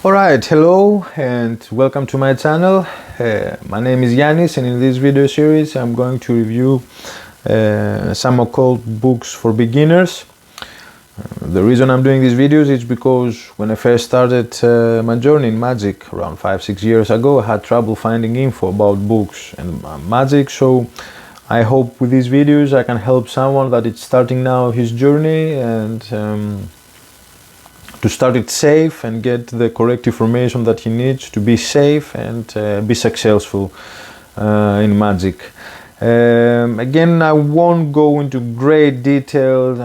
Alright, hello and welcome to my channel. My name is Yannis, and in this video series I'm going to review some occult books for beginners. The reason I'm doing these videos is because when I first started my journey in magic around 5-6 years ago, I had trouble finding info about books and magic, so I hope with these videos I can help someone that is starting now his journey and to start it safe and get the correct information that he needs to be safe and be successful in magic. Again, I won't go into great detail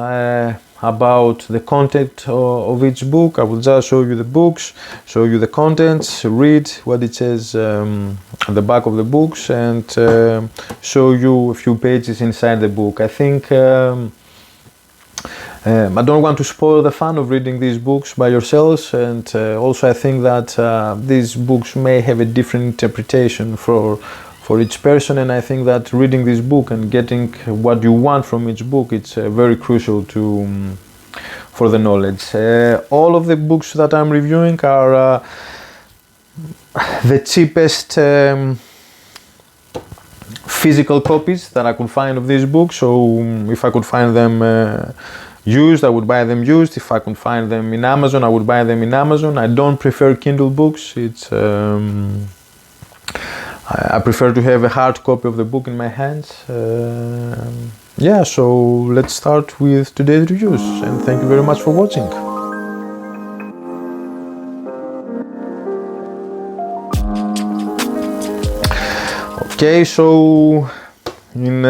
about the content of each book. I will just show you the books, show you the contents, read what it says at the back of the books, and show you a few pages inside the book. I think I don't want to spoil the fun of reading these books by yourselves, and also I think that these books may have a different interpretation for each person, and I think that reading this book and getting what you want from each book, it's very crucial for the knowledge. All of the books that I'm reviewing are the cheapest physical copies that I could find of these books, so if I could find them used, I would buy them used. If I could find them in Amazon, I would buy them in Amazon. I don't prefer Kindle books. It's I prefer to have a hard copy of the book in my hands. Yeah, so let's start with today's reviews, and thank you very much for watching. Okay, so in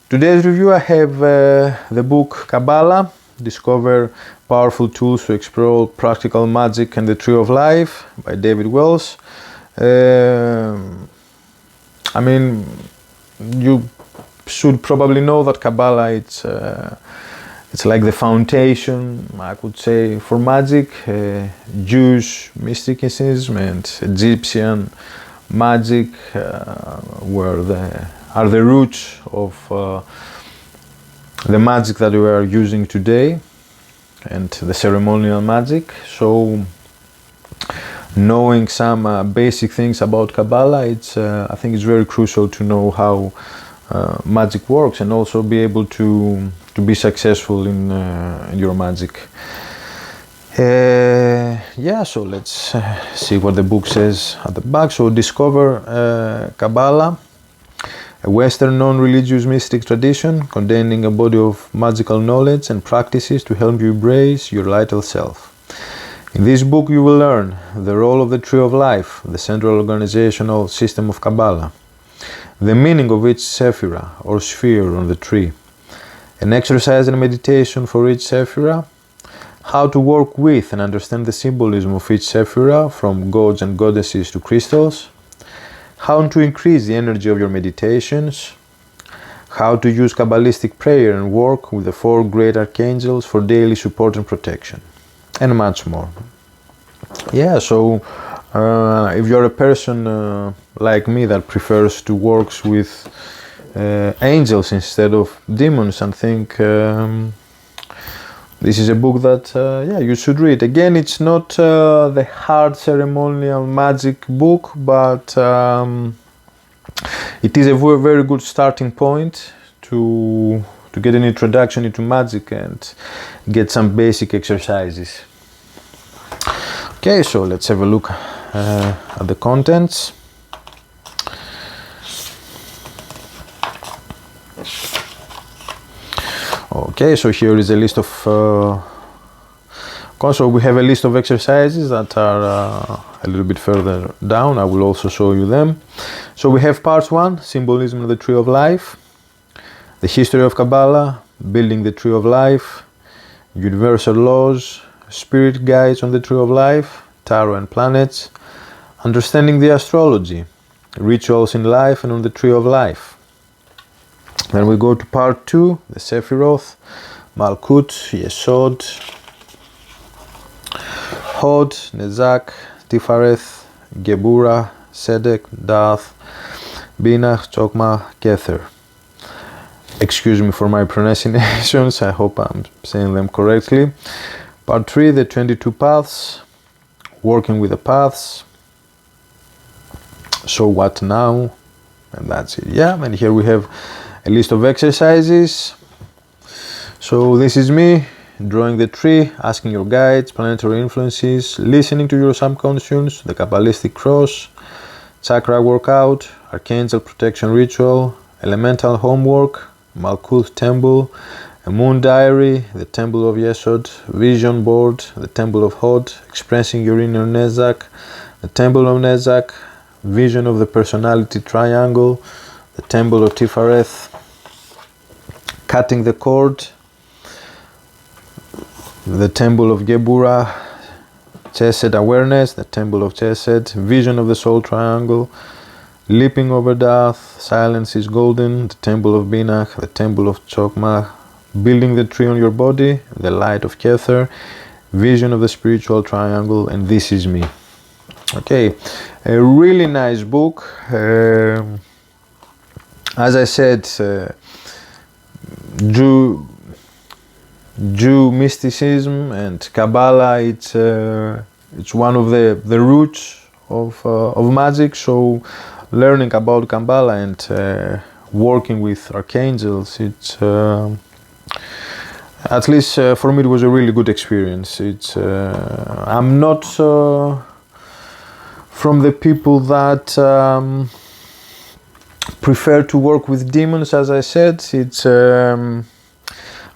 today's review I have the book Qabalah, Discover Powerful Tools to Explore Practical Magic and the Tree of Life by David Wells. I mean, you should probably know that Qabalah, it's like the foundation, I could say, for magic. Jewish mysticism and Egyptian magic are the roots of the magic that we are using today, and the ceremonial magic. So knowing some basic things about Qabalah, I think it's very crucial to know how magic works, and also be able to be successful in your magic. Yeah, so let's see what the book says at the back. So discover Qabalah, a Western non-religious mystic tradition containing a body of magical knowledge and practices to help you embrace your vital self. In this book you will learn the role of the Tree of Life, the central organizational system of Qabalah, the meaning of each sephira or sphere on the tree, an exercise and meditation for each sephira, how to work with and understand the symbolism of each sephira, from gods and goddesses to crystals, how to increase the energy of your meditations, how to use Kabbalistic prayer and work with the 4 great archangels for daily support and protection, and much more. Yeah, so if you're a person like me that prefers to work with angels instead of demons, I think this is a book that yeah, you should read. Again, it's not the hard ceremonial magic book, but it is a very good starting point to get an introduction into magic and get some basic exercises. Okay, so let's have a look at the contents. Okay, so here is a list of so we have a list of exercises that are a little bit further down. I will also show you them. So we have part 1, symbolism of the Tree of Life, the history of Qabalah, building the Tree of Life, universal laws, spirit guides on the Tree of Life, tarot and planets, understanding the astrology, rituals in life and on the Tree of Life. Then we go to part 2, the Sephiroth, Malkut, Yesod, Hod, Nezak, Tifareth, Gebura, Sedek, Dath, Binah, Chokmah, Kether. Excuse me for my pronunciations, I hope I'm saying them correctly. Part 3, the 22 paths, working with the paths. So what now? And that's it. Yeah, and here we have a list of exercises. So this is me drawing the tree, asking your guides, planetary influences, listening to your subconscious, the Kabbalistic cross, chakra workout, archangel protection ritual, elemental homework, Malkuth temple, a moon diary, the temple of Yesod, vision board, the temple of Hod, expressing your inner Nezak, the temple of Nezak, vision of the personality triangle, the temple of Tifareth, cutting the cord, the temple of Gebura, Chesed awareness, the temple of Chesed, vision of the soul triangle, leaping over death, silence is golden, the temple of Binach, the temple of Chokmah, building the tree on your body, the light of Kether, vision of the spiritual triangle, and this is me. Okay, a really nice book. As I said, Jew mysticism and Kabbalah, it's one of the roots of magic. So learning about Kabbalah and working with archangels, it's at least for me it was a really good experience. It's I'm not from the people that prefer to work with demons. As I said, it's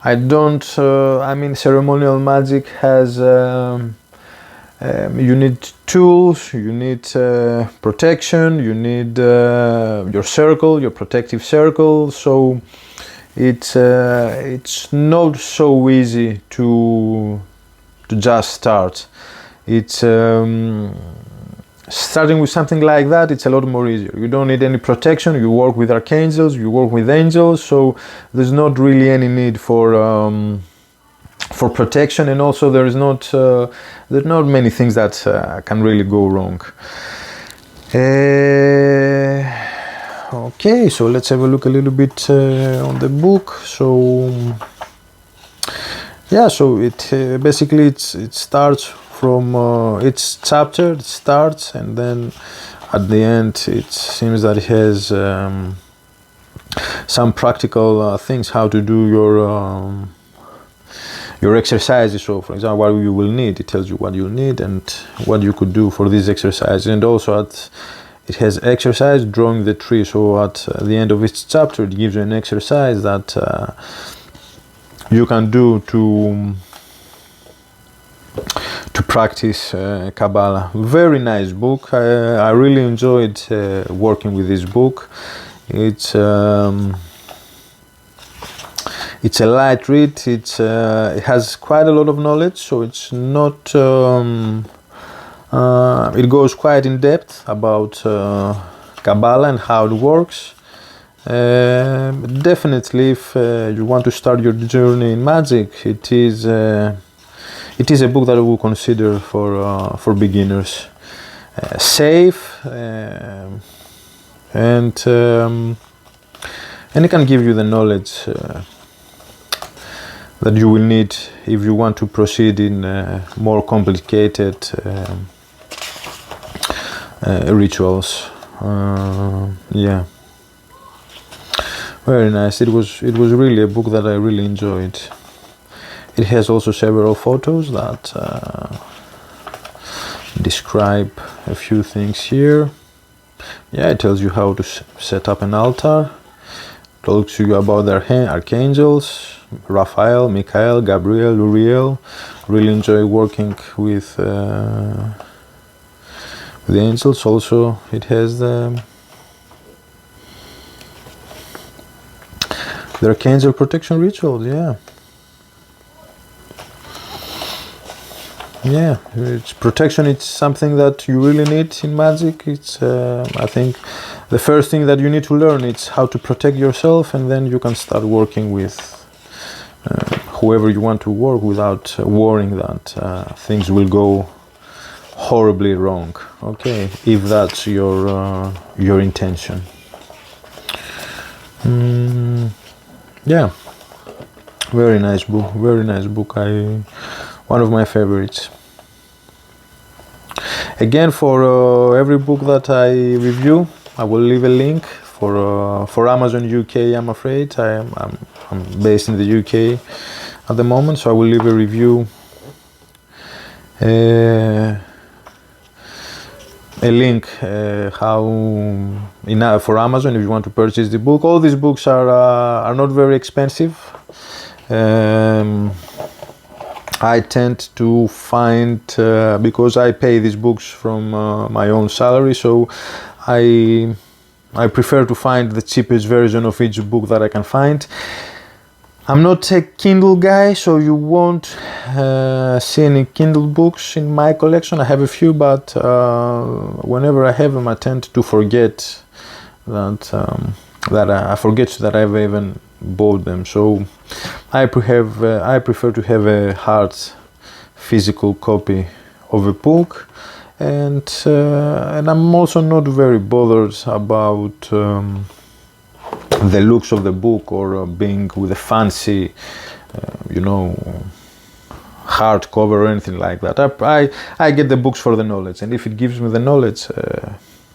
I don't. I mean, ceremonial magic has. You need tools. You need protection. You need your circle, your protective circle. So it's not so easy to just start. It's starting with something like that, it's a lot more easier. You don't need any protection. You work with archangels, you work with angels, so there's not really any need for protection, and also there's not many things that can really go wrong. Okay, so let's have a look a little bit on the book. So yeah, so it basically it starts from each chapter. It starts, and then at the end it seems that it has some practical things how to do your exercises. So for example, what you will need, it tells you what you'll need and what you could do for these exercises. And also it has exercise drawing the tree. So at the end of each chapter it gives you an exercise that you can do to practice Kabbalah. Very nice book. I really enjoyed working with this book. It's a light read. It has quite a lot of knowledge, so it's not. It goes quite in depth about Kabbalah and how it works. Definitely, if you want to start your journey in magic, it is a book that I will consider for beginners. Safe and it can give you the knowledge that you will need if you want to proceed in more complicated rituals. Yeah, very nice. It was really a book that I really enjoyed. It has also several photos that describe a few things here. Yeah, it tells you how to set up an altar. Talks to you about their archangels, Raphael, Michael, Gabriel, Uriel. Really enjoy working with the angels. Also, it has the archangel protection rituals. Yeah, it's protection. It's something that you really need in magic. It's I think the first thing that you need to learn is how to protect yourself, and then you can start working with whoever you want to work without worrying that things will go horribly wrong. Okay, if that's your intention. Yeah, very nice book. Very nice book. One of my favorites. Again, for every book that I review, I will leave a link for Amazon UK. I'm afraid I'm based in the UK at the moment, so I will leave a review, a link for Amazon if you want to purchase the book. All these books are not very expensive. I tend to find, because I pay these books from my own salary, so I prefer to find the cheapest version of each book that I can find. I'm not a Kindle guy, so you won't see any Kindle books in my collection. I have a few, but whenever I have them, I tend to forget that I forget that I've even bought them. So I prefer to have a hard physical copy of a book, and I'm also not very bothered about the looks of the book or being with a fancy, hardcover or anything like that. I get the books for the knowledge, and if it gives me the knowledge,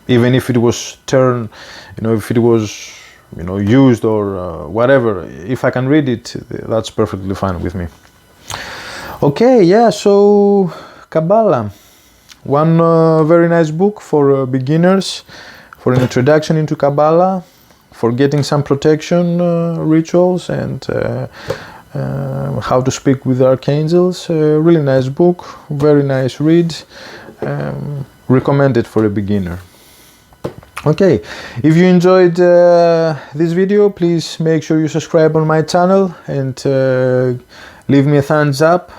even if it was turned, if it was used or whatever, if I can read it, that's perfectly fine with me. Okay, yeah, so Qabalah, one very nice book for beginners, for an introduction into Qabalah, for getting some protection rituals and how to speak with archangels. Really nice book, very nice read, recommended for a beginner. Okay, if you enjoyed this video, please make sure you subscribe on my channel and leave me a thumbs up